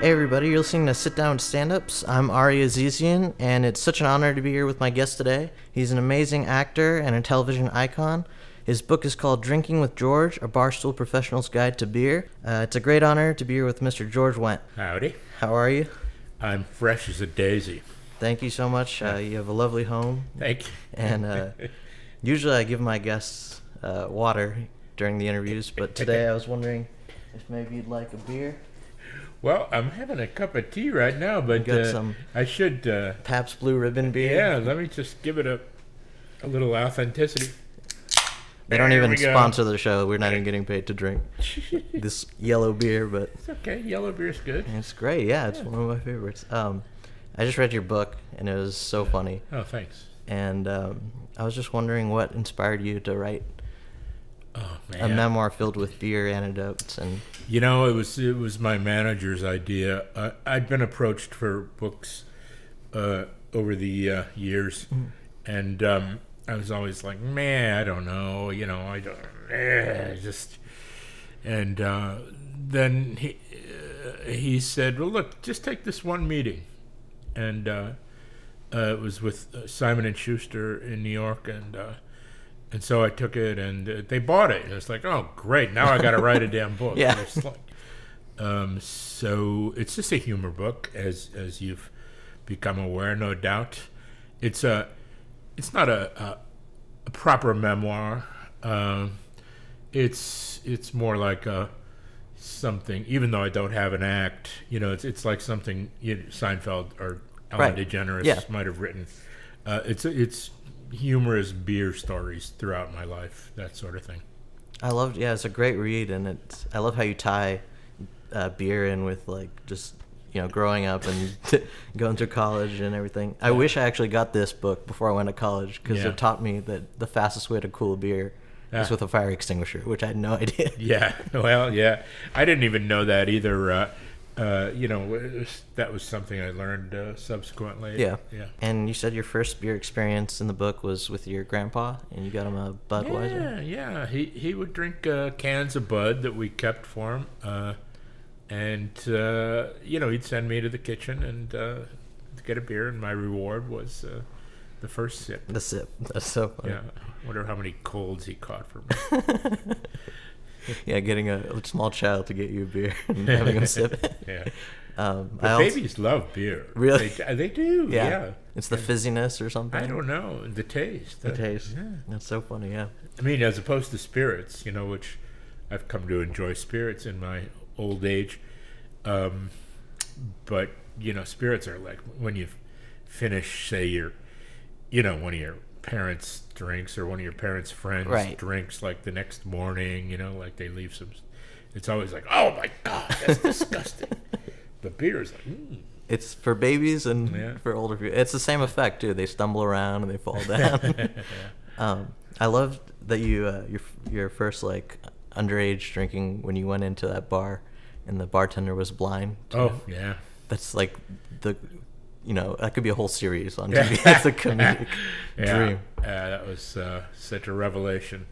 Hey everybody, you're listening to Sit Down Stand-Ups. I'm Ari Azizian, and it's such an honor to be here with my guest today. He's an amazing actor and a television icon. His book is called Drinking with George, a Barstool Professional's Guide to Beer. It's a great honor to be here with Mr. George Wendt. Howdy. How are you? I'm fresh as a daisy. Thank you so much. You have a lovely home. Thank you. And usually I give my guests water during the interviews, but today I was wondering if maybe you'd like a beer. Well, I'm having a cup of tea right now, but got some I should... Pabst Blue Ribbon beer. Yeah, let me just give it a little authenticity. They don't even sponsor the show. We're not even getting paid to drink this yellow beer, but... It's okay. Yellow beer's good. It's great, yeah. It's one of my favorites. I just read your book, and it was so funny. Oh, thanks. And I was just wondering what inspired you to write a memoir filled with beer anecdotes. And you know, it was my manager's idea. I'd been approached for books over the years, and I was always like, man, I don't know, you know, I don't, just. And then he said, well, look, just take this one meeting, and it was with Simon and Schuster in New York, and so I took it, and they bought it. It's like, oh, great! Now I got to write a damn book. Yeah. It's like, so it's just a humor book, as you've become aware, no doubt. It's not a proper memoir. It's more like something. Even though I don't have an act, you know, it's like something Seinfeld or Ellen DeGeneres might have written. It's humorous beer stories throughout my life, that sort of thing. It's a great read, and I love how you tie beer in with, like, just, you know, growing up and going through college and everything. I wish I actually got this book before I went to college, because it taught me that the fastest way to cool a beer is with a fire extinguisher, which I had no idea. Yeah, well, yeah. I didn't even know that either. You know, that was something I learned subsequently. Yeah. And you said your first beer experience in the book was with your grandpa, and you got him a Budweiser. Yeah. He would drink cans of Bud that we kept for him, and you know, he'd send me to the kitchen and to get a beer, and my reward was the first sip. The sip. That's so funny. Yeah. I wonder how many colds he caught for me. Yeah, getting a small child to get you a beer and having him sip it. Yeah. But babies love beer. Really? They do, yeah. It's the fizziness or something? I don't know. The taste. The taste. Yeah. That's so funny, yeah. I mean, as opposed to spirits, you know, which I've come to enjoy spirits in my old age. But, you know, spirits are like when you finish, say, one of your parents' drinks or one of your parents' friends' drinks, like the next morning, you know, like they leave some. It's always like, oh my God, that's disgusting. But beer is like, It's for babies and for older people. It's the same effect too. They stumble around and they fall down. I loved that your first, like, underage drinking when you went into that bar and the bartender was blind. Oh yeah. That's like you know, that could be a whole series on TV. That's a comedic dream. That was such a revelation.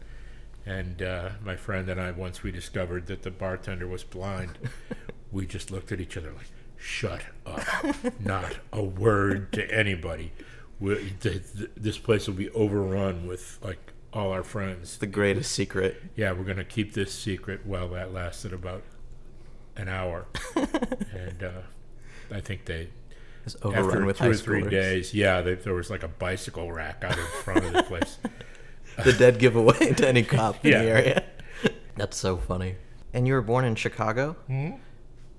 And my friend and I, once we discovered that the bartender was blind, we just looked at each other like, shut up. Not a word to anybody. This place will be overrun with, like, all our friends. The greatest secret. Yeah, we're going to keep this secret. Well, that lasted about an hour. And I think it's overrun with high schoolers. After 2 or 3 days, there was like a bicycle rack out in front of the place. The dead giveaway to any cop in the area. That's so funny. And you were born in Chicago? Mm-hmm.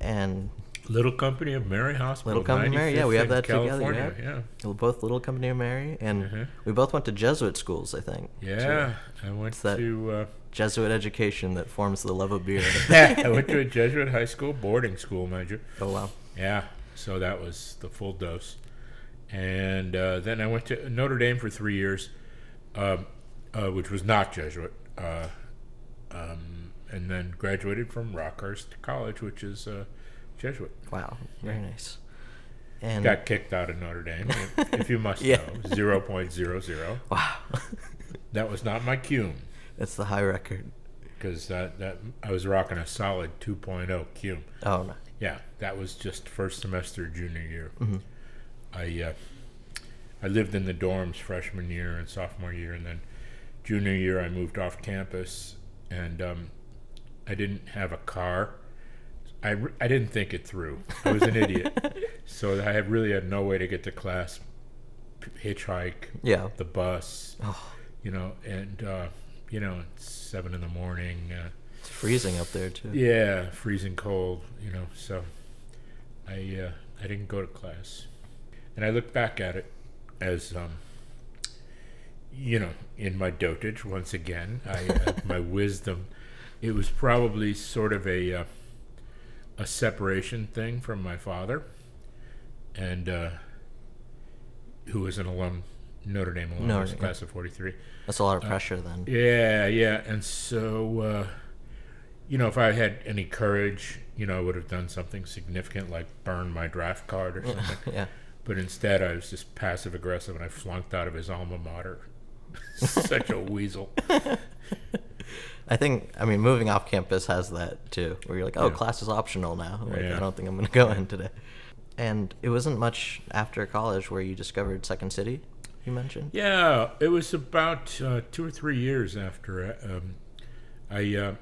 And Little Company of Mary Hospital. Little Company of Mary, yeah, we have that California, together. Yeah. We're both Little Company of Mary, and we both went to Jesuit schools, I think. Yeah, I went to Jesuit education that forms the love of beer. I went to a Jesuit high school, boarding school, mind you. Oh, wow. Yeah, so that was the full dose. And then I went to Notre Dame for 3 years, which was not Jesuit, and then graduated from Rockhurst College, which is Jesuit. Wow, very nice. And got kicked out of Notre Dame, if you must know, 0.00. Wow. That was not my cum. That's the high record. Because that I was rocking a solid 2.0 cum. Oh, no. Yeah, that was just first semester junior year. Mm-hmm. I lived in the dorms freshman year and sophomore year, and then junior year I moved off campus, and I didn't have a car. I didn't think it through. I was an idiot. So I really had no way to get to class. Hitchhike, the bus, and it's 7 a.m. It's freezing up there too. Yeah, freezing cold, so I didn't go to class. And I look back at it as, in my dotage, once again, my wisdom, it was probably sort of a separation thing from my father, and who was an alum, Notre Dame alum, class of 43. That's a lot of pressure then. Yeah, and so, if I had any courage, I would have done something significant like burn my draft card or something. Yeah. But instead, I was just passive aggressive, and I flunked out of his alma mater. Such a weasel. I mean, moving off campus has that too, where you're like, oh, class is optional now. Like, I don't think I'm going to go in today. And it wasn't much after college where you discovered Second City, you mentioned? Yeah, it was about 2 or 3 years after I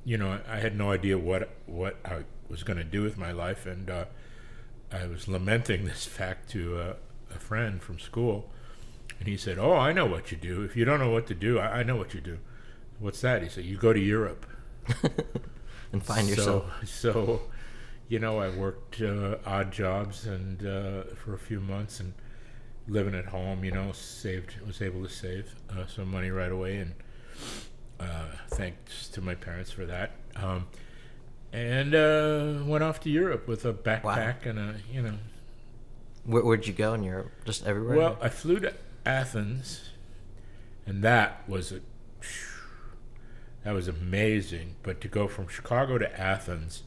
had no idea what I was going to do with my life, and I was lamenting this fact to a friend from school, and he said, "Oh, I know what you do. If you don't know what to do, I know what you do." "What's that?" He said, "You go to Europe." And find yourself. So, I worked odd jobs and for a few months, and living at home, was able to save some money right away, and thanks to my parents for that. And went off to Europe with a backpack and Where'd you go in Europe? Just everywhere? Well, I flew to Athens, and that was amazing. But to go from Chicago to Athens,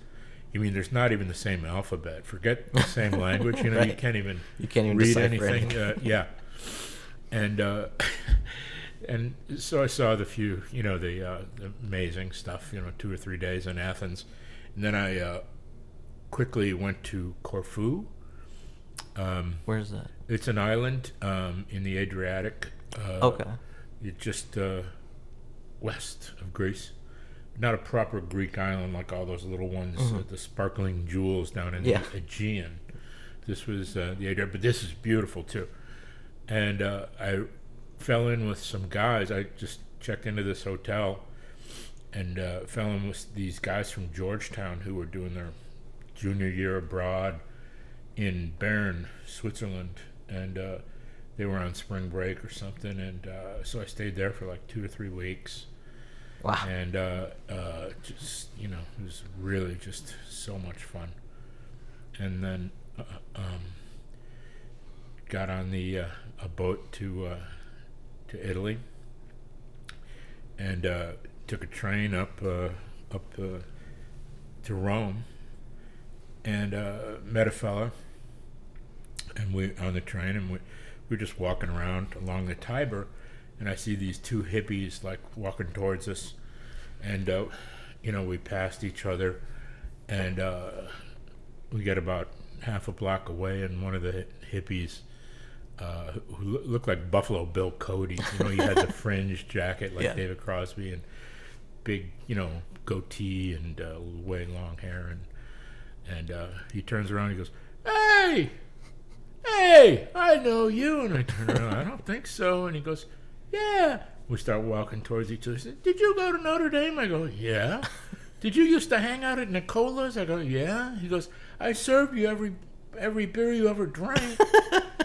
there's not even the same alphabet. Forget the same language. Right. You can't even read anything. And and so I saw the amazing stuff. 2 or 3 days in Athens, and then I quickly went to Corfu. Where is that? It's an island in the Adriatic. Okay. It's just west of Greece. Not a proper Greek island like all those little ones, the sparkling jewels down in the Aegean. This was the Adriatic, but this is beautiful too. And I fell in with some guys. I just checked into this hotel and fell in with these guys from Georgetown who were doing their junior year abroad in Bern, Switzerland, and they were on spring break or something, and so I stayed there for like 2 to 3 weeks. Wow. And just it was really just so much fun. And then got on a boat to Italy, and took a train up to Rome, and met a fella, and we on the train, and we were just walking around along the Tiber, and I see these 2 hippies like walking towards us, and we passed each other, and we get about half a block away, and one of the hippies who looked like Buffalo Bill Cody, he had the fringe jacket like David Crosby, and big goatee and way long hair, and he turns around and he goes, hey, I know you. And I turn around, I don't think so. And he goes, yeah. We start walking towards each other. He said, did you go to Notre Dame? I go, yeah. Did you used to hang out at Nicola's? I go, yeah. He goes, I served you every beer you ever drank.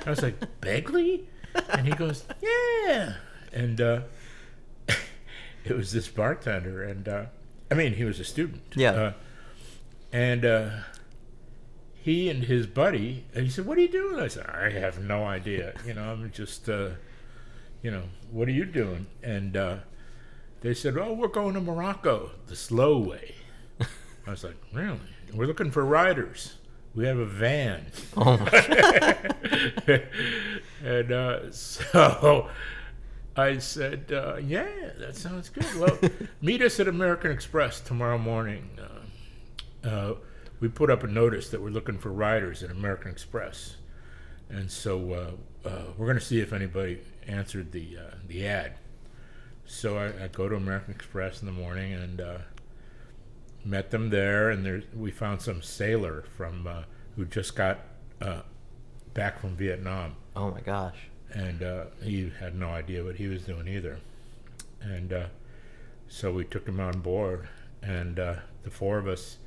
I was like, Begley? And he goes, yeah. And it was this bartender, and he was a student. Yeah. And he and his buddy, and he said, what are you doing? I said, I have no idea. I'm just, what are you doing? And they said, oh, we're going to Morocco, the slow way. I was like, really? We're looking for riders. We have a van. Oh my God. And so I said, yeah, that sounds good. Well, meet us at American Express tomorrow morning. we put up a notice that we're looking for riders at American Express, and so we're going to see if anybody answered the ad. So I go to American Express in the morning and met them there, and we found some sailor from who just got back from Vietnam. Oh my gosh! And he had no idea what he was doing either. And so we took him on board, and the four of us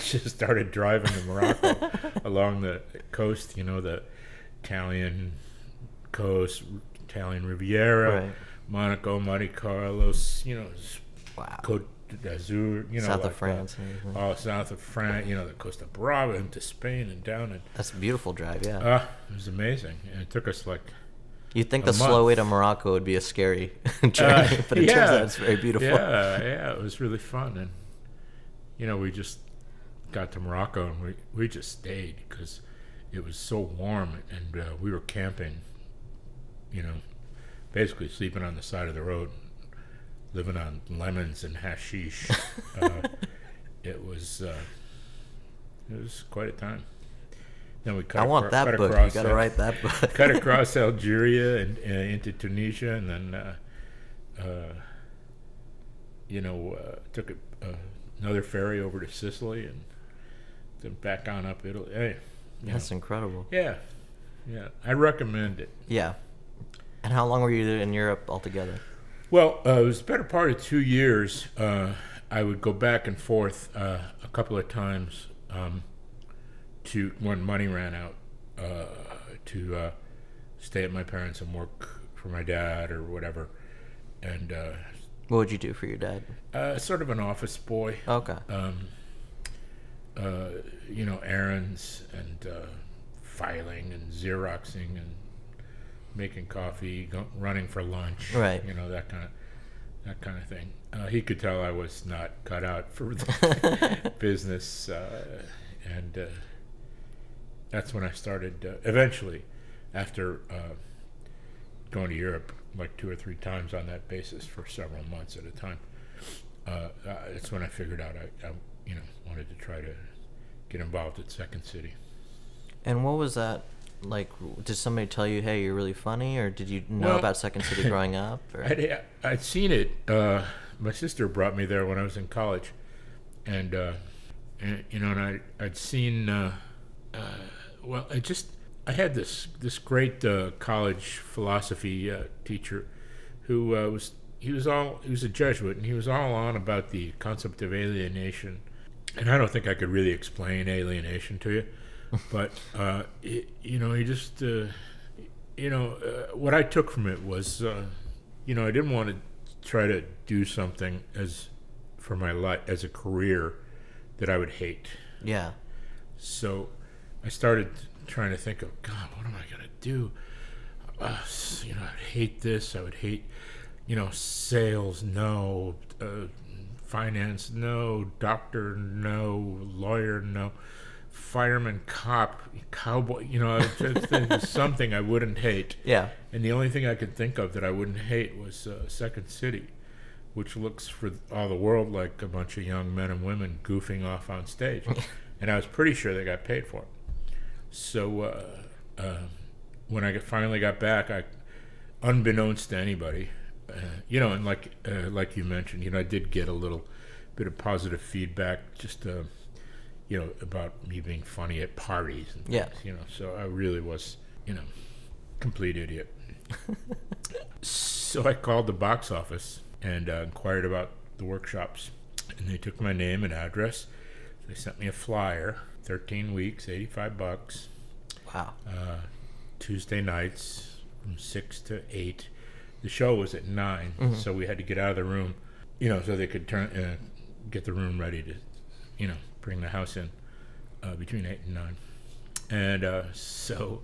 just started driving to Morocco along the coast, the Italian coast, Italian Riviera, Right. Monaco, Monte Carlos, Wow. Côte d'Azur, South of France and everything. all south of France, the Costa Brava into Spain and down. And That's a beautiful drive, yeah. it was amazing. And it took us like You'd think a the slow month. way to Morocco would be a scary journey, but it turns out it's very beautiful. Yeah, it was really fun. And, we just got to Morocco and we just stayed because it was so warm, and we were camping, basically sleeping on the side of the road, living on lemons and hashish. It was quite a time. Then we cut I want that book. You got to write that book. cut across Algeria and into Tunisia, and then took another ferry over to Sicily, and then back on up Italy. Hey, That's incredible. Yeah, I recommend it. Yeah. And how long were you in Europe altogether? Well, it was the better part of 2 years. I would go back and forth a couple of times to when money ran out to stay at my parents and work for my dad or whatever. And What would you do for your dad? sort of an office boy. Okay. Errands and filing and Xeroxing and making coffee, running for lunch. Right. That kind of thing. He could tell I was not cut out for the business, and that's when I started. Eventually, after going to Europe like 2 or 3 times on that basis for several months at a time, that's when I figured out I wanted to try to get involved at Second City. And what was that like? Did somebody tell you, "Hey, you're really funny," or did you know Well, about Second City growing up? Or? I'd seen it. My sister brought me there when I was in college, and I'd seen. I had this great college philosophy teacher, who was a Jesuit, and he was all on about the concept of alienation. And I don't think I could really explain alienation to you, but he just what I took from it was I didn't want to try to do something for my life as a career that I would hate. Yeah. So I started trying to think of, God, what am I going to do? I'd hate this. I would hate, sales, no. Finance, no. Doctor, no. Lawyer, no. Fireman, cop, cowboy, something I wouldn't hate. Yeah. And the only thing I could think of that I wouldn't hate was Second City, which looks for all the world like a bunch of young men and women goofing off on stage. And I was pretty sure they got paid for it. So when I finally got back, unbeknownst to anybody, and like you mentioned, I did get a little bit of positive feedback, just about me being funny at parties and things, so I really was, complete idiot. So I called the box office and inquired about the workshops, and they took my name and address. They sent me a flyer, 13 weeks, $85. Wow. Tuesday nights from 6 to 8. The show was at 9, so we had to get out of the room, so they could get the room ready to, bring the house in between 8 and 9. And so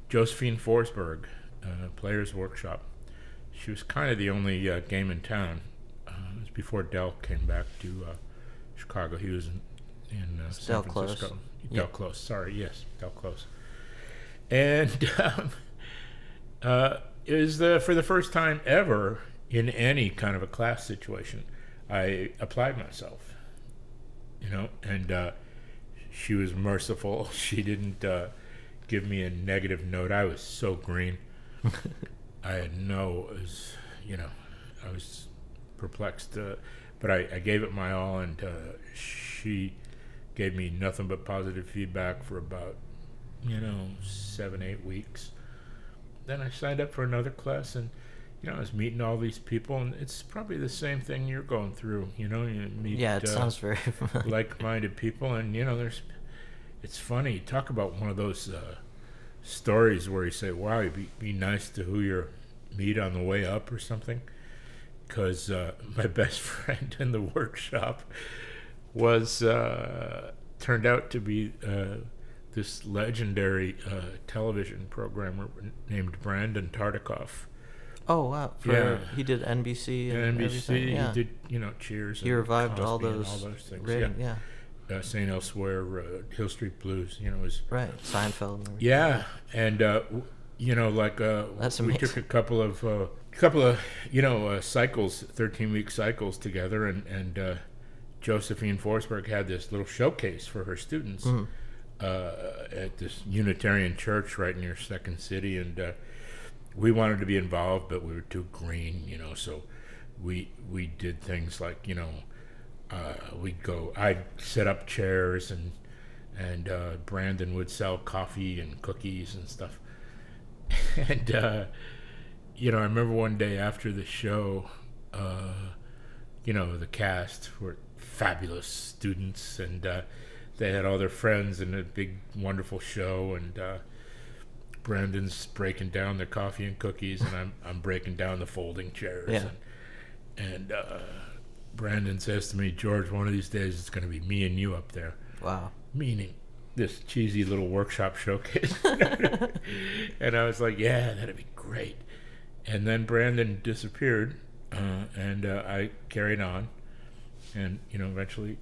Josephine Forsberg, Players Workshop, she was kind of the only game in town. It was before Del came back to Chicago. He was in San Francisco. Del Close, sorry, yes, Del Close. And it was for the first time ever in any kind of a class situation, I applied myself, and she was merciful. She didn't give me a negative note. I was so green. I had I was perplexed. But I gave it my all, and she gave me nothing but positive feedback for about 7-8 weeks. Then I signed up for another class, and I was meeting all these people, and it's probably the same thing you're going through. You meet it sounds very familiar. like-minded people, and it's funny. Talk about one of those stories where you say, "Wow, you be nice to who you meet on the way up," or something. Because my best friend in the workshop was turned out to be this legendary television programmer named Brandon Tartikoff. Oh wow! He did NBC and NBC. everything. Yeah. He did Cheers. He revived Cosby all those things. ratings, St. Elsewhere, Hill Street Blues. Was right. Seinfeld. And everything. Yeah, and That's we amazing. took a couple of cycles, 13-week cycles together, and Josephine Forsberg had this little showcase for her students at this Unitarian church right near Second City, and we wanted to be involved, but we were too green, so we did things like I'd set up chairs, and Brandon would sell coffee and cookies and stuff. And I remember one day after the show, the cast were fabulous students, and they had all their friends in a big, wonderful show, and Brandon's breaking down the coffee and cookies, and I'm breaking down the folding chairs. Yeah. And Brandon says to me, "George, one of these days it's going to be me and you up there." Wow. Meaning this cheesy little workshop showcase. And I was like, yeah, that'd be great. And then Brandon disappeared, and I carried on, and eventually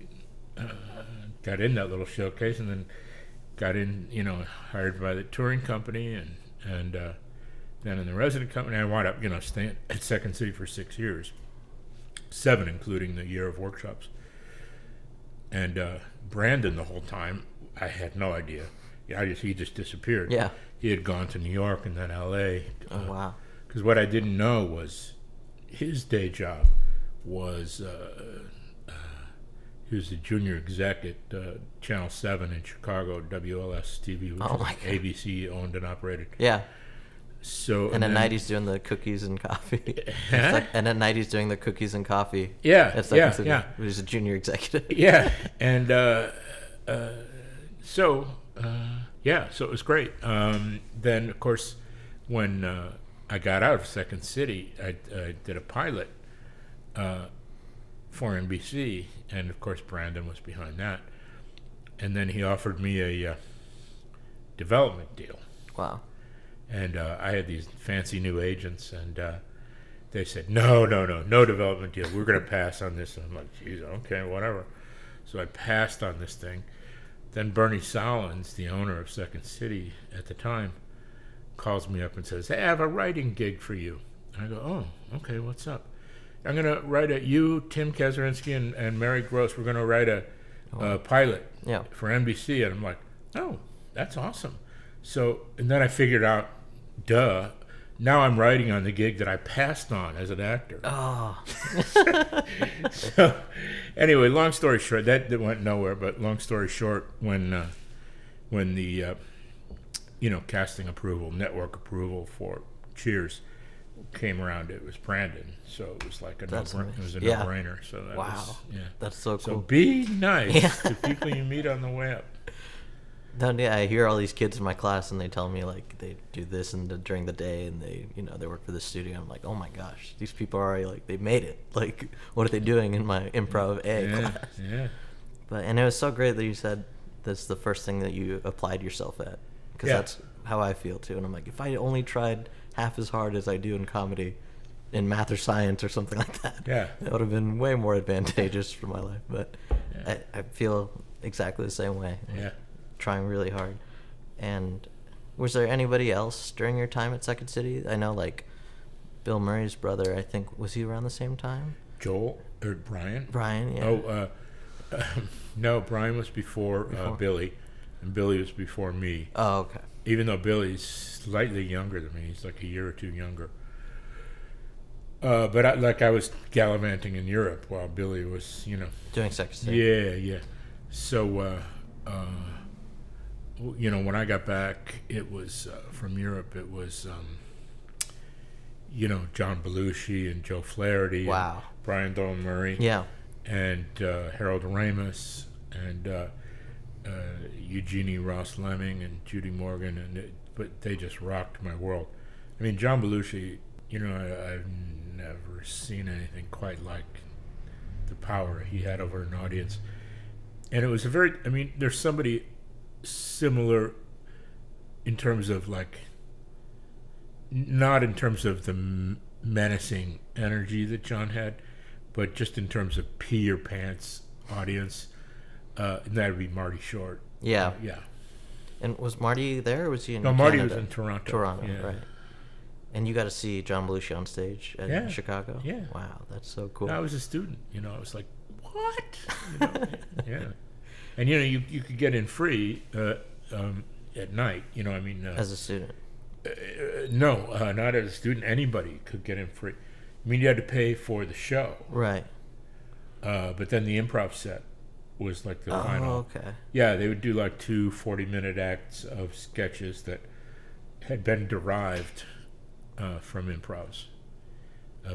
got in that little showcase, and then got in, hired by the touring company, and then in the resident company. I wound up staying at Second City for 6 years, 7 including the year of workshops. And Brandon, the whole time, I had no idea. He just disappeared. Yeah. He had gone to New York and then L.A. Oh wow. Because what I didn't know was his day job was he was the junior exec at Channel 7 in Chicago, WLS TV, which Oh my is God. ABC owned and operated. Yeah. So And at then- night he's doing the cookies and coffee. Huh? And at night he's doing the cookies and coffee. Yeah, That's yeah. He's a junior executive. Yeah, and so it was great. Then, of course, when I got out of Second City, I did a pilot for NBC, and of course Brandon was behind that. And then he offered me a development deal. Wow. And I had these fancy new agents, and they said, no development deal. We're going to pass on this. And I'm like, geez, okay, whatever. So I passed on this thing. Then Bernie Solins, the owner of Second City at the time, calls me up and says, hey, I have a writing gig for you. And I go, oh, okay, what's up? I'm going to write Tim Kazurinsky and Mary Gross, we're going to write a pilot for NBC. And I'm like, oh, that's awesome. So, and then I figured out, now I'm writing on the gig that I passed on as an actor. Oh. So, anyway, long story short, that went nowhere. But long story short, when the casting approval, network approval for Cheers came around, it was Brandon. So it was like no-brainer. So that was, that's so cool. So be nice to people you meet on the way up. I hear all these kids in my class, and they tell me like they do this during the day, and they work for the studio. I'm like, oh my gosh, these people are already they made it. Like, what are they doing in my improv class? Yeah. And it was so great that you said that's the first thing that you applied yourself at, because that's how I feel too. And I'm like, if I only tried half as hard as I do in comedy, in math or science or something like that, that would have been way more advantageous for my life. But I feel exactly the same way. Yeah. Trying really hard. And was there anybody else during your time at Second City? I know like Bill Murray's brother, I think, was he around the same time? Joel or Brian? Brian, yeah. Oh, No, Brian was before, Before? Billy, and Billy was before me. Oh, okay. Even though Billy's slightly younger than me, he's like a year or two younger. But I was gallivanting in Europe while Billy was, Doing sex tape. yeah. So, when I got back, it was from Europe. It was, John Belushi and Joe Flaherty, Wow. and Brian Dolan Murray, Yeah. and Harold Ramis, and Eugenie Ross Lemming and Judy Morgan, but they just rocked my world. I mean, John Belushi, I've never seen anything quite like the power he had over an audience. And it was there's somebody similar in terms of not in terms of the menacing energy that John had, but just in terms of pee your pants audience. And that would be Marty Short. Yeah. Yeah. And was Marty there, or was he in No, Canada? Marty was in Toronto. Toronto, Yeah. right. And you got to see John Belushi on stage in Chicago? Yeah. Wow, that's so cool. I was a student, I was like, what? Yeah. And, you could get in free at night, As a student? No, not as a student. Anybody could get in free. You had to pay for the show. Right. But then the improv set was like the final. Oh, okay. Yeah, they would do like 2 40-minute acts of sketches that had been derived from improvs,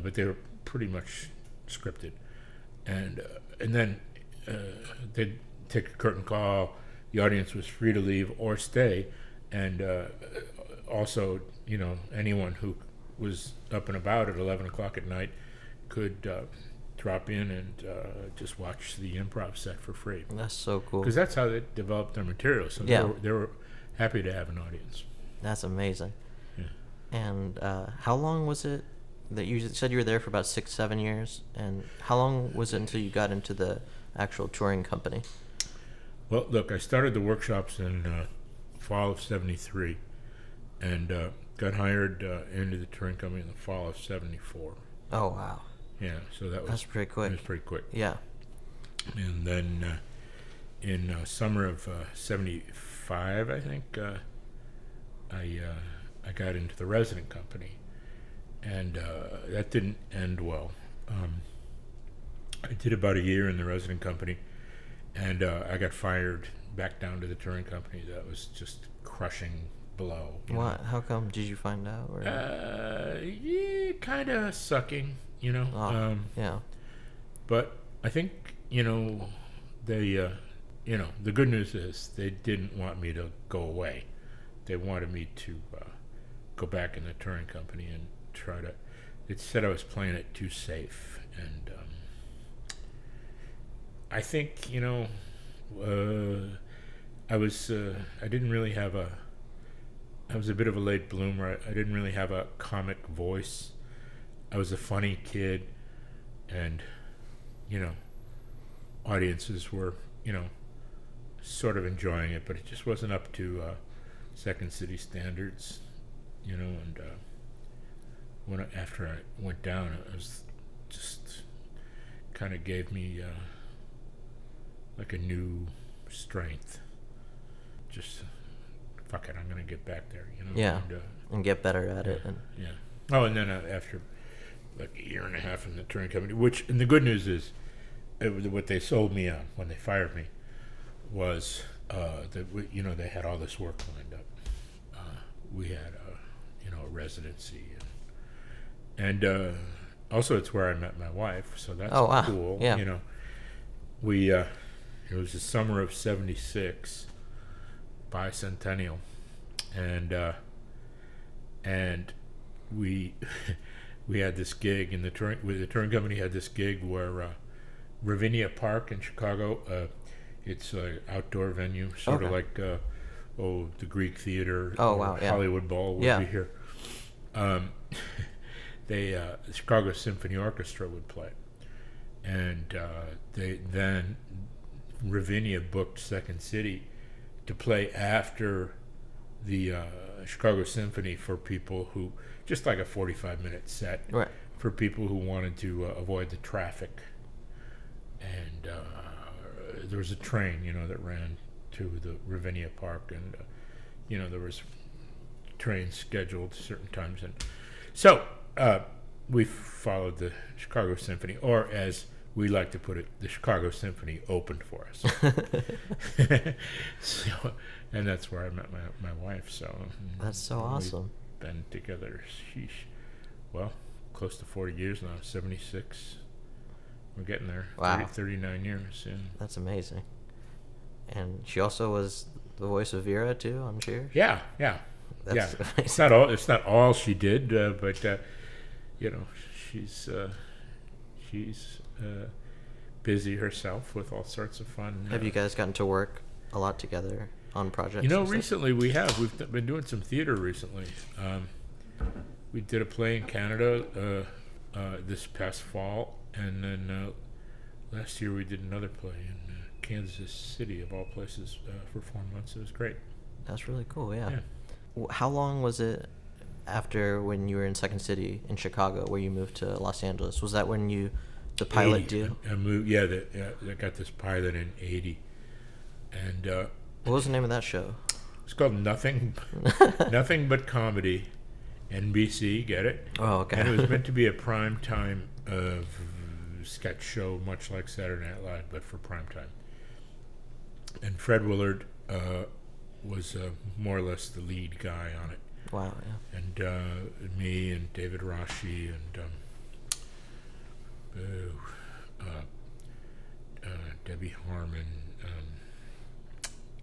but they were pretty much scripted. And then they'd take a curtain call. The audience was free to leave or stay, and also, anyone who was up and about at 11 o'clock at night could drop in and just watch the improv set for free. That's so cool. Because that's how they developed their material. So they were happy to have an audience. That's amazing. Yeah. And how long was it that you said you were there for about 6-7 years? And how long was it until you got into the actual touring company? Well, look, I started the workshops in fall of '73, and got hired into the touring company in the fall of '74. Oh, wow. Yeah, so That's pretty quick. It was pretty quick. Yeah. And then in summer of '75, I think, I got into the resident company, and that didn't end well. I did about a year in the resident company, and I got fired back down to the touring company. That was just crushing blow. What? How come? Did you find out? Or? Yeah, kind of sucking, Oh, yeah. But I think, they, the good news is they didn't want me to go away. They wanted me to go back in the touring company and try to. It said I was playing it too safe, and I think I was. I didn't really have a. I was a bit of a late bloomer. I didn't really have a comic voice. I was a funny kid, and audiences were sort of enjoying it, but it just wasn't up to Second City standards, and after I went down, it was just kind of gave me like a new strength. Just fuck it, I'm gonna get back there, Yeah, and get better at it. And yeah. Oh, and then after like a year and a half in the touring company, and the good news is, what they sold me on when they fired me was that they had all this work lined up. We had a residency, and also it's where I met my wife, so that's cool. Yeah. We it was the summer of '76, bicentennial, and we we had this gig in the touring company had this gig where Ravinia Park in Chicago. It's an outdoor venue, sort of like the Greek Theater. Oh, wow, yeah. Hollywood Bowl would be here. The Chicago Symphony Orchestra would play, and then Ravinia booked Second City to play after the Chicago Symphony for people who, just like a 45-minute set, right, for people who wanted to avoid the traffic. And there was a train, that ran to the Ravinia Park, and there was trains scheduled certain times, and so we followed the Chicago Symphony, or as we like to put it, the Chicago Symphony opened for us. So, and that's where I met my wife. So that's so awesome. We've been together, close to 40 years now. 76. We're getting there. Wow. 39 years. Yeah. That's amazing. And she also was the voice of Vera too on Cheers. Yeah. That's Amazing. It's not all she did, but she's busy herself with all sorts of fun. Have you guys gotten to work a lot together on projects? Recently we've been doing some theater recently. We did a play in Canada this past fall, and then last year we did another play in Kansas City, of all places, for 4 months. It was great. That's really cool. Yeah. How long was it after when you were in Second City in Chicago where you moved to Los Angeles? Was that when the pilot 80. deal? I moved. I got this pilot in 80, and what was the name of that show? It's called Nothing But Comedy. NBC, get it? Oh, okay. And it was meant to be a prime time sketch show, much like Saturday Night Live, but for prime time. And Fred Willard was more or less the lead guy on it. Wow, yeah. And me and David Rashi and Debbie Harmon.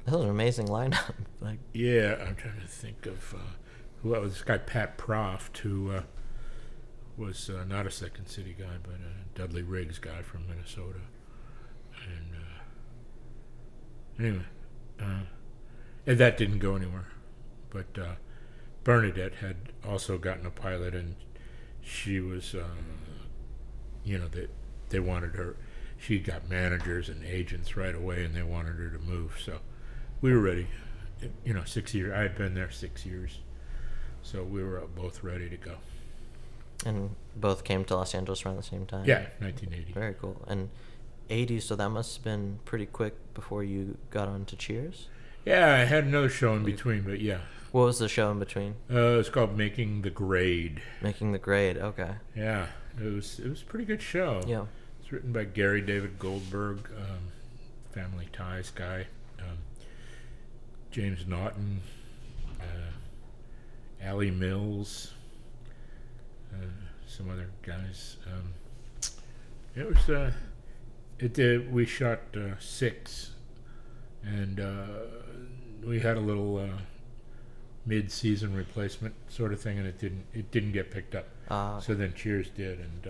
That was an amazing lineup. Yeah, I'm trying to think of who else. This guy Pat Proft, who was not a Second City guy, but a Dudley Riggs guy from Minnesota. And anyway, and that didn't go anywhere. But Bernadette had also gotten a pilot, and she was, they wanted her. She got managers and agents right away, and they wanted her to move. So we were ready. 6 years. I had been there 6 years, so we were both ready to go. And both came to Los Angeles around the same time? Yeah, 1980. Very cool. And 80, so that must have been pretty quick before you got on to Cheers? Yeah, I had another show in between, but yeah. What was the show in between? It's called Making the Grade. Making the Grade, okay. Yeah, it was a pretty good show. Yeah. It's written by Gary David Goldberg, Family Ties guy. James Naughton, Allie Mills, some other guys. It was we shot 6, and we had a little mid-season replacement sort of thing, and it didn't get picked up. So then Cheers did, and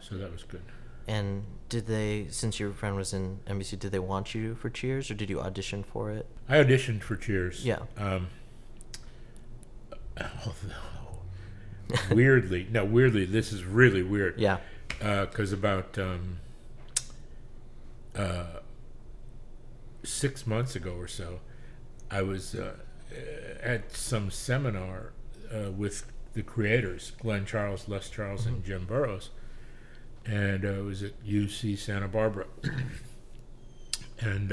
so that was good. And did they, since your friend was in NBC, did they want you for Cheers, or did you audition for it? I auditioned for Cheers. Yeah. Weirdly, this is really weird. Yeah. Because about 6 months ago or so, I was at some seminar with the creators, Glenn Charles, Les Charles, and Jim Burrows. And it was at UC Santa Barbara. And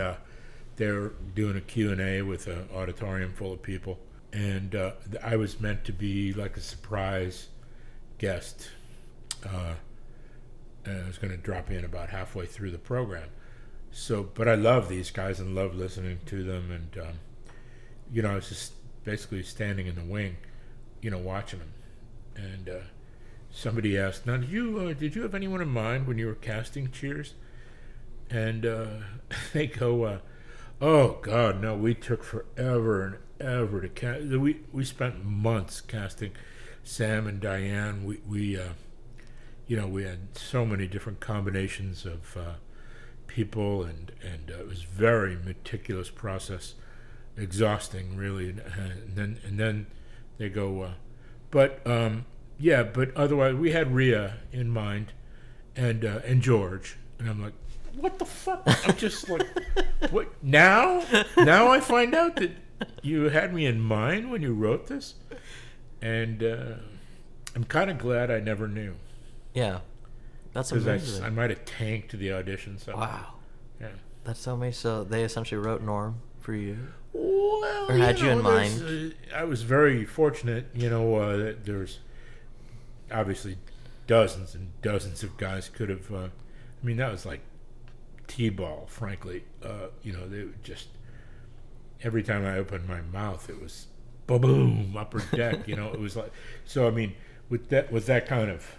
they're doing a Q&A with an auditorium full of people. And I was meant to be like a surprise guest. And I was going to drop in about halfway through the program. But I love these guys and love listening to them. And, I was just basically standing in the wing, watching them. And somebody asked, now, did you have anyone in mind when you were casting Cheers? And they go, oh, God, no, we took forever and ever to cast. We spent months casting Sam and Diane. We had so many different combinations of people, and it was very meticulous process, exhausting, really. And then they go, but otherwise we had Rhea in mind, and George, and I'm like, what the fuck? I'm just like, what now? Now I find out that you had me in mind when you wrote this, and I'm kind of glad I never knew. Yeah, that's amazing. Because I might have tanked the audition. Wow. Yeah. That's so amazing. So they essentially wrote Norm for you, Well, or had you in mind? I was very fortunate, that there's obviously dozens and dozens of guys could have. That was like T-ball, frankly. They would just every time I opened my mouth, it was boom, upper deck. It was like so. With that kind of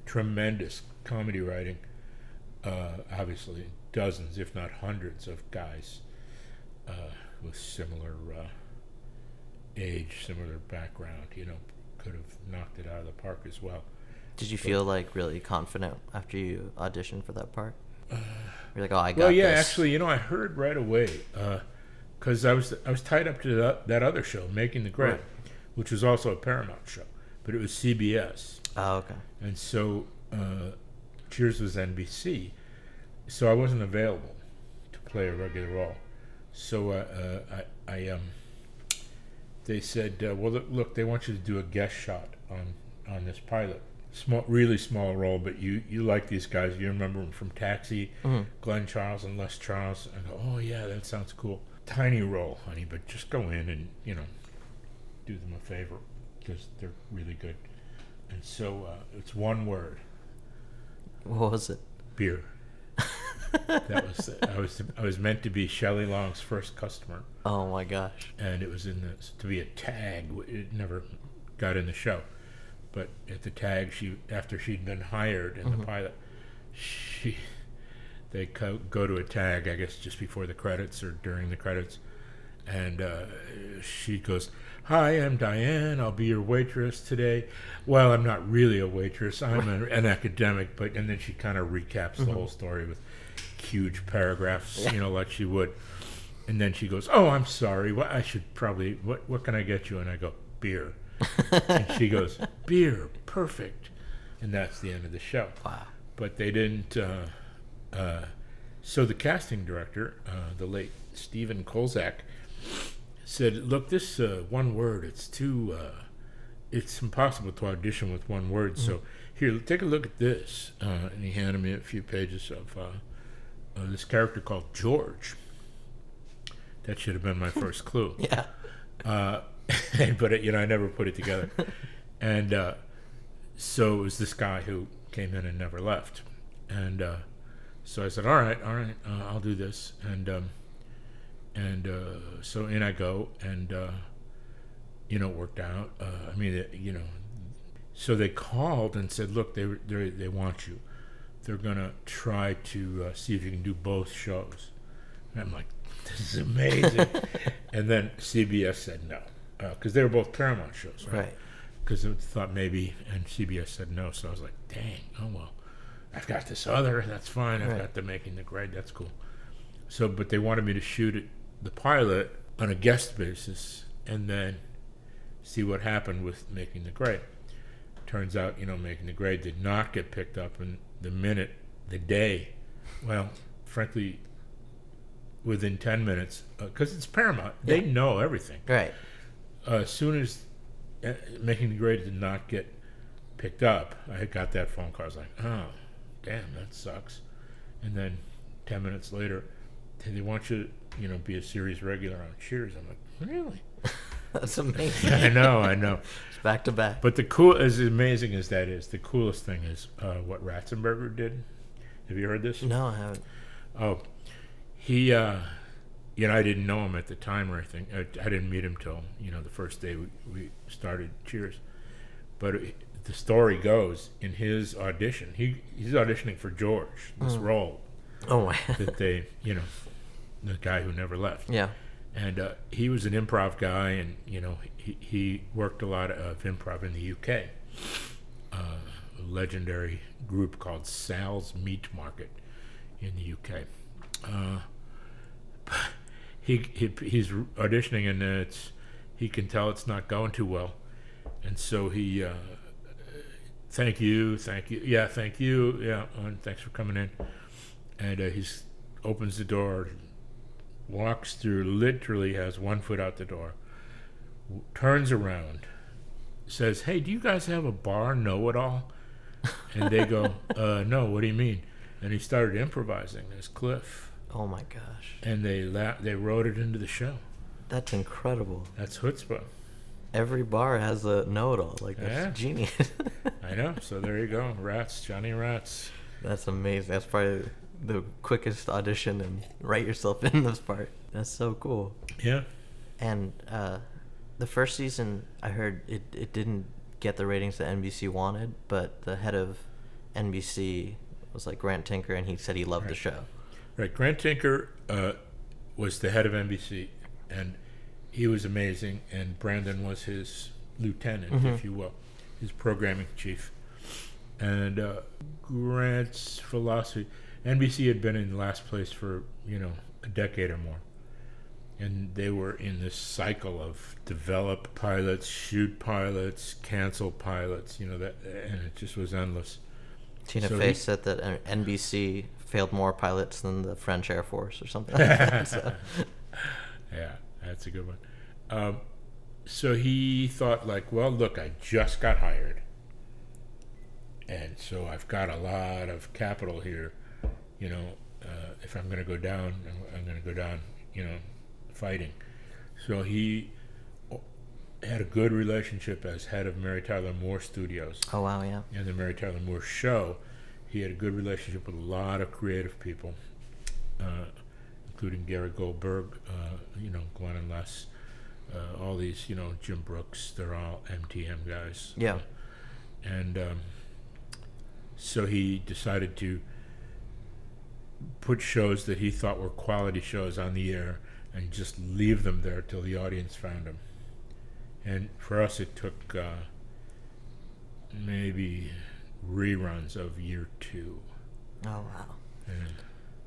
tremendous comedy writing, obviously dozens, if not hundreds, of guys with similar age, similar background, could have knocked it out of the park as well. Did you feel like really confident after you auditioned for that part? You're like, oh, I got well, yeah, this. actually, I heard right away because I was tied up to that other show, Making the Grade, Right. which was also a Paramount show, but it was CBS, Oh, okay. and so Cheers was NBC, so I wasn't available to play a regular role. So they said, well, look, they want you to do a guest shot on this pilot. Really small role, but you like these guys. You remember them from Taxi, Glenn Charles and Les Charles. I go, oh yeah, that sounds cool. Tiny role, honey, but just go in and do them a favor because they're really good. And so it's one word. What was it? Beer. I was meant to be Shelley Long's first customer. Oh my gosh. And it was to be a tag. It never got in the show. But at the tag, after she'd been hired in the pilot, they go to a tag, I guess, just before the credits or during the credits, and she goes, "Hi, I'm Diane. I'll be your waitress today." Well, I'm not really a waitress. I'm an academic, and then she kind of recaps the whole story with huge paragraphs, like she would, and then she goes, "Oh, I'm sorry. Well, I should probably. What can I get you?" And I go, "Beer." And she goes, "Beer, perfect," and that's the end of the show. Wow. But they didn't. So the casting director, the late Stephen Kolzak, said, "Look, this one word. It's too. It's impossible to audition with one word. So here, take a look at this." And he handed me a few pages of this character called George. That should have been my first clue. Yeah. But I never put it together, and so it was this guy who came in and never left, and so I said, all right, I'll do this, and so in I go, and it worked out. So they called and said, look, they want you. They're gonna try to see if you can do both shows, and I'm like, this is amazing. And then CBS said no. Because they were both Paramount shows, right? Because I thought maybe, and CBS said no, so I was like, dang, oh well, I've got this other, that's fine, I've got the Making the Grade, that's cool. So, but they wanted me to shoot the pilot on a guest basis, and then see what happened with Making the Grade. Turns out, Making the Grade did not get picked up in the day, well, frankly, within 10 minutes, because it's Paramount, they know everything. Right. As soon as Making the Grade did not get picked up, I had got that phone call. I was like, oh, damn, that sucks. And then 10 minutes later, they want you to, be a series regular on Cheers. I'm like, really? That's amazing. I know. It's back to back. But as amazing as that is, the coolest thing is what Ratzenberger did. Have you heard this? No, I haven't. Oh, he... I didn't know him at the time or anything. I didn't meet him till, the first day we started Cheers. But the story goes, in his audition, he's auditioning for George, this role. Oh, wow. That they, the guy who never left. Yeah. And he was an improv guy, and, he worked a lot of improv in the UK. A legendary group called Sal's Meat Market in the UK. He's auditioning, and he can tell it's not going too well, and so he thank you, yeah, thank you, yeah, and thanks for coming in, and he opens the door, walks through, literally has 1 foot out the door, turns around, says, "Hey, do you guys have a bar, Know-It-All?" And they go, "No, what do you mean?" and he started improvising as Cliff, Oh my gosh. and they wrote it into the show. That's incredible. That's chutzpah. Every bar has a know-it-all. Like, that's Yeah. genius. I know. So there you go. Rats, Johnny Rats. That's amazing. That's probably the quickest audition and write yourself in this part. That's so cool. Yeah. And the first season, I heard it didn't get the ratings that NBC wanted, but the head of NBC was like Grant Tinker, and he said he loved the show. Right. Grant Tinker was the head of NBC, and he was amazing, and Brandon was his lieutenant, if you will, his programming chief. And Grant's philosophy, NBC had been in last place for, a decade or more. And they were in this cycle of develop pilots, shoot pilots, cancel pilots, and it just was endless. Tina Fey said that NBC failed more pilots than the French Air Force or something like that. So. Yeah, that's a good one. So he thought, well, look, I just got hired. And so I've got a lot of capital here. If I'm going to go down, I'm going to go down, fighting. So he had a good relationship as head of Mary Tyler Moore Studios. Oh, wow, yeah. And the Mary Tyler Moore Show. He had a good relationship with a lot of creative people, including Gary Goldberg, Glenn and Les, all these, Jim Brooks, they're all MTM guys. Yeah. And so he decided to put shows that he thought were quality shows on the air and just leave them there till the audience found them. And for us, it took maybe reruns of year 2. Oh, wow. And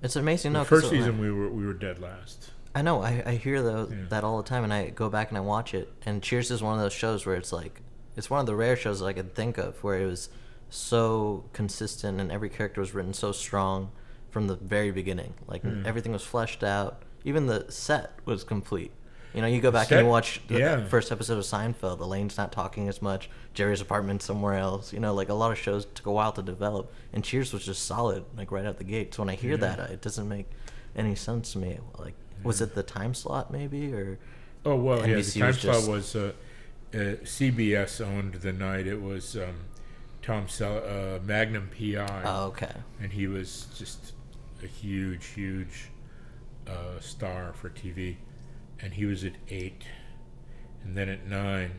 it's amazing. the first season, we were dead last. I know. I hear that all the time, and I go back and I watch it. And Cheers is one of those shows where it's like, it's one of the rare shows that I could think of where it was so consistent and every character was written so strong from the very beginning. Like, everything was fleshed out. Even the set was complete. You go back and you watch the first episode of Seinfeld. Elaine's not talking as much. Jerry's apartment somewhere else. Like a lot of shows took a while to develop. And Cheers was just solid, like right out the gate. So when I hear that, it doesn't make any sense to me. Like, was it the time slot maybe, or? Oh well, NBC the time slot was CBS owned the night. It was Tom Magnum PI. Oh, okay. And he was just a huge star for TV. And he was at 8, and then at 9,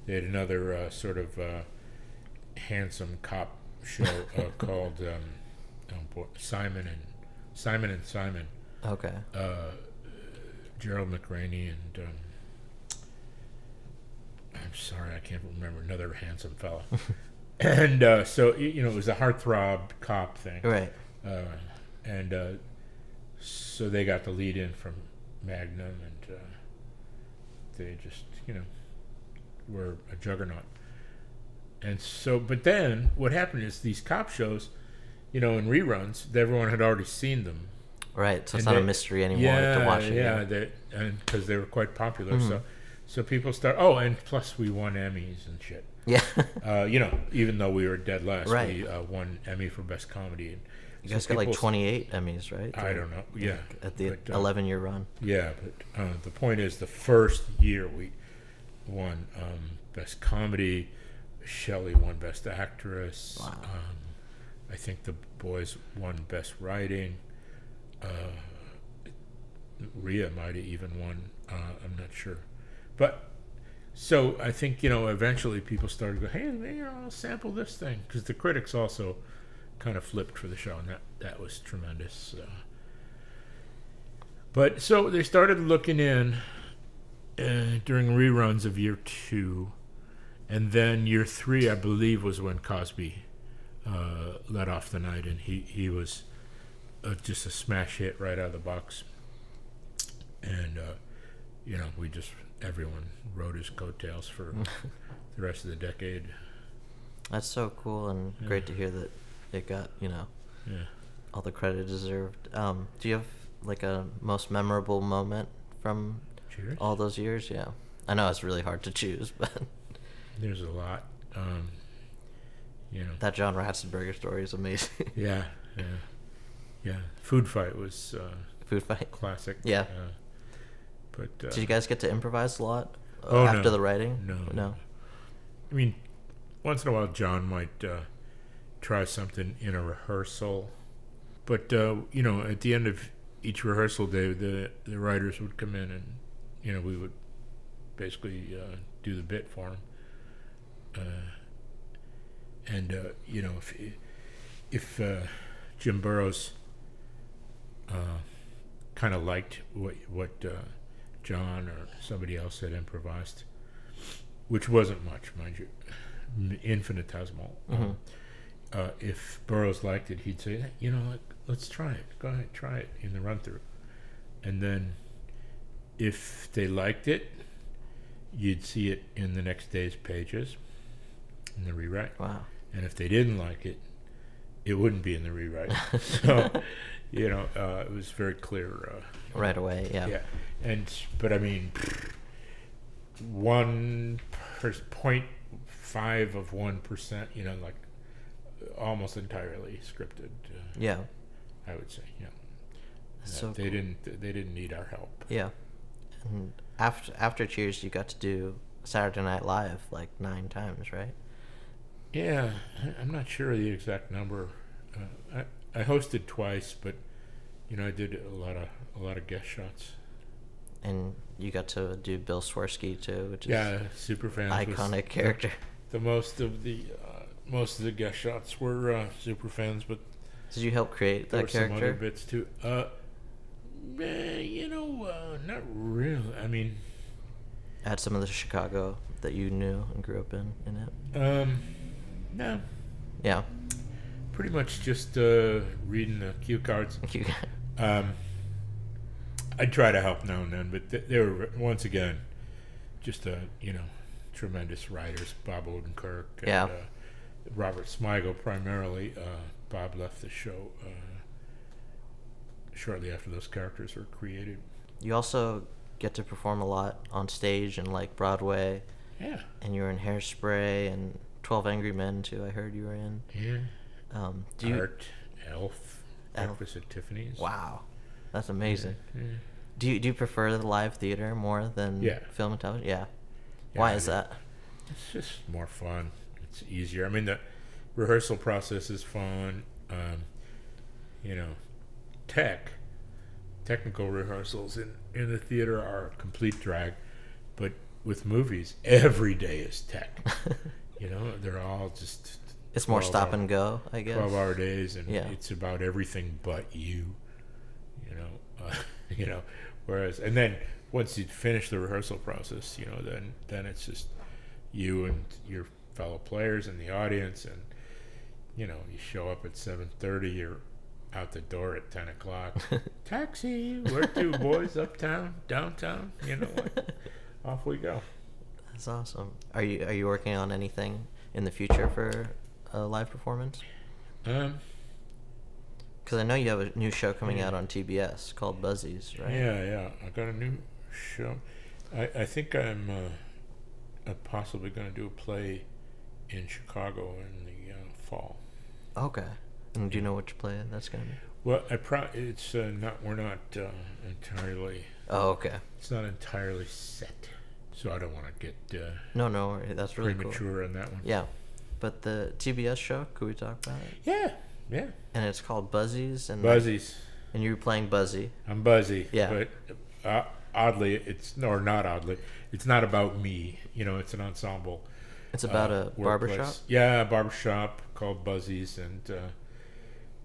they had another sort of handsome cop show called Simon and Simon. Okay. Gerald McRaney and I'm sorry, I can't remember, another handsome fella. And so it was a heartthrob cop thing, right? And so they got the lead in from Magnum, and they just were a juggernaut. And so, but then what happened is these cop shows, in reruns, everyone had already seen them, right? So it's not a mystery anymore to watch it. And because they were quite popular, so people start. Oh, and plus we won Emmys and shit. Yeah. Even though we were dead last, right. we won Emmy for Best Comedy. And you guys got like 28 Emmys, right? I don't know. Yeah. At the 11-year run. Yeah, but the point is, the first year we won Best Comedy. Shelley won Best Actress. Wow. I think the boys won Best Writing. Rhea might have even won. I'm not sure. But so I think, eventually people started to go, hey, I'll sample this thing. Because the critics also kind of flipped for the show, and that was tremendous. But so they started looking in during reruns of year 2, and then year 3, I believe, was when Cosby let off the night, and he was just a smash hit right out of the box. And everyone rode his coattails for the rest of the decade. That's so cool and great to hear that it got, all the credit deserved. Do you have like a most memorable moment from Cheers? All those years? Yeah. I know it's really hard to choose, but there's a lot. That John Ratzenberger story is amazing. Yeah. Yeah, Food Fight was Food Fight. classic. Yeah. But Did you guys get to improvise a lot no. after the writing? No. I mean, once in a while, John might try something in a rehearsal, but you know, at the end of each rehearsal day, the writers would come in, and you know, we would basically do the bit for them. And you know, if Jim Burrows kind of liked what John or somebody else had improvised, which wasn't much, mind you, infinitesimal. If Burroughs liked it, he'd say, you know, let's try it. Go ahead, try it in the run-through. And then if they liked it, you'd see it in the next day's pages in the rewrite. Wow. And if they didn't like it, it wouldn't be in the rewrite. So, you know, it was very clear. Right away, yeah. Yeah. But I mean, 0.5 of 1%, you know, like almost entirely scripted. Yeah. I would say, yeah. So they didn't need our help. Yeah. And after Cheers, you got to do Saturday Night Live like 9 times, right? Yeah, I'm not sure of the exact number. I hosted twice, but you know, I did a lot of guest shots. And you got to do Bill Swerski too, which is Superfans iconic character. The most of the guest shots were Superfans, but did you help create that character? Some other bits too. You know, not really. I mean, add some of the Chicago that you knew and grew up in it. No. Yeah. Pretty much just reading the cue cards. I'd try to help now and then, but they were, once again, just you know, tremendous writers. Bob Odenkirk and Robert Smigel primarily. Bob left the show shortly after those characters were created. You also get to perform a lot on stage and like Broadway. Yeah. And you were in Hairspray and 12 Angry Men too. I heard you were in. Yeah. Hart, Elf, Breakfast at Tiffany's. Wow, that's amazing. Yeah. Do you prefer the live theater more than film and television? Yeah. Why is that? It's just more fun. It's easier. I mean, the rehearsal process is fun. You know, technical rehearsals in the theater are a complete drag, but with movies, every day is tech. You know, they're all just... It's more stop and go, I guess. 12-hour days, and it's about everything but you. You know, whereas, and then once you finish the rehearsal process, you know, then it's just you and your fellow players and the audience, and you know, you show up at 7:30, you're out the door at 10 o'clock. Taxi, where to, boys? Uptown, downtown. You know, like, off we go. That's awesome. Are you working on anything in the future for a live performance? Because I know you have a new show coming out on TBS called Buzzies, right? Yeah. I got a new show. I think I'm possibly going to do a play in Chicago in the fall. Okay. And do you know which play that's going to be? Well, it's not. We're not entirely. Oh, okay. It's not entirely set, so I don't want to get no, that's really premature on that one. Yeah, but the TBS show, could we talk about it? Yeah. And it's called Buzzies. Buzzies. And you're playing Buzzy. I'm Buzzy. Yeah. But oddly, it's not oddly. It's not about me. You know, it's an ensemble. It's about a barbershop. Yeah, a barbershop called Buzzies, and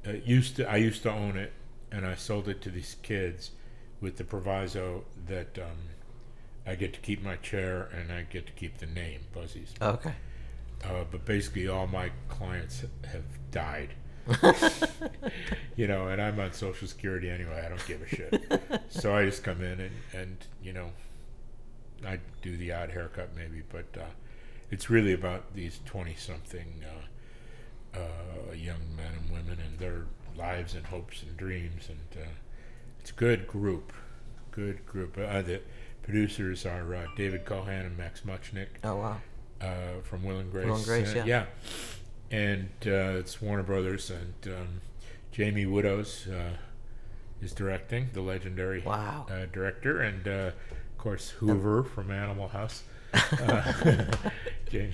I used to own it, and I sold it to these kids with the proviso that I get to keep my chair and I get to keep the name Buzzies. Okay. But basically, all my clients have died. You know, and I'm on Social Security anyway. I don't give a shit. So I just come in and you know, I do the odd haircut maybe, but it's really about these 20-something young men and women and their lives and hopes and dreams, and it's a good group. The producers are David Cohan and Max Muchnick. Oh wow. From Will and Grace. Will and Grace, yeah. And it's Warner Brothers, and Jamie Widows is directing, the legendary Wow. director, and of course Hoover from Animal House, Jamie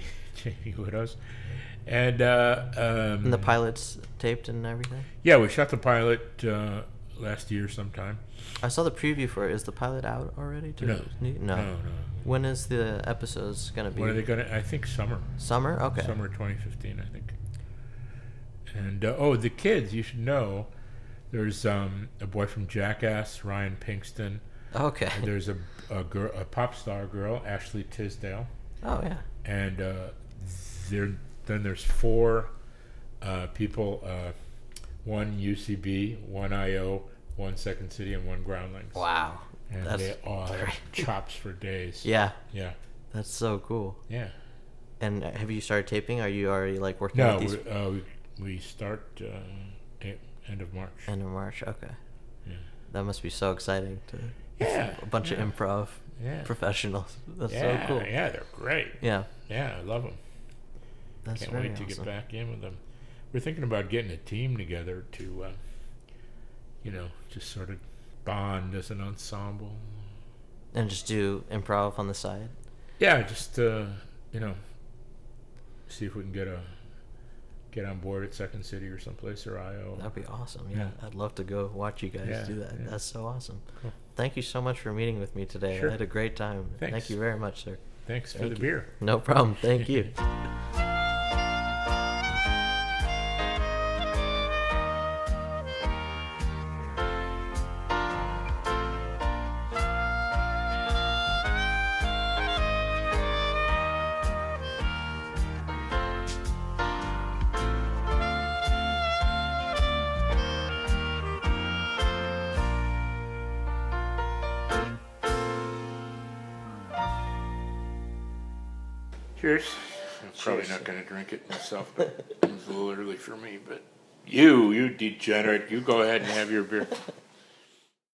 Widows, and And the pilot's taped and everything? yeah, we shot the pilot last year sometime. I saw the preview for it. Is the pilot out already? No. When is the episodes going to be? When are they going to? I think summer. Summer? Okay. Summer 2015, I think. And the kids, you should know. There's a boy from Jackass, Ryan Pinkston. Okay. And there's a pop star girl, Ashley Tisdale. Oh yeah. And then there's 4 people, 1 UCB, 1 IO, 1 Second City, and 1 Groundlings. Wow. And they all have chops for days. Yeah. Yeah. That's so cool. Yeah. And have you started taping? Are you already like working No, with these? we start end of March. End of March. Okay. Yeah. That must be so exciting to Yeah. a bunch of improv professionals. That's so cool. Yeah, they're great. Yeah. Yeah, I love them. That's Can't very wait to awesome. get back in with them. We're thinking about getting a team together to, just sort of bond as an ensemble. And just do improv on the side. Yeah, just see if we can get on board at Second City or someplace, or IO. That'd be awesome. Yeah. I'd love to go watch you guys do that. Yeah. That's so awesome. Cool. Thank you so much for meeting with me today. Sure. I had a great time. Thanks. Thank you very much, sir. Thanks for Thank the you. beer. No problem. Thank you. Cheers. I'm probably not going to drink it myself, but it was a little early for me. But you degenerate, you go ahead and have your beer.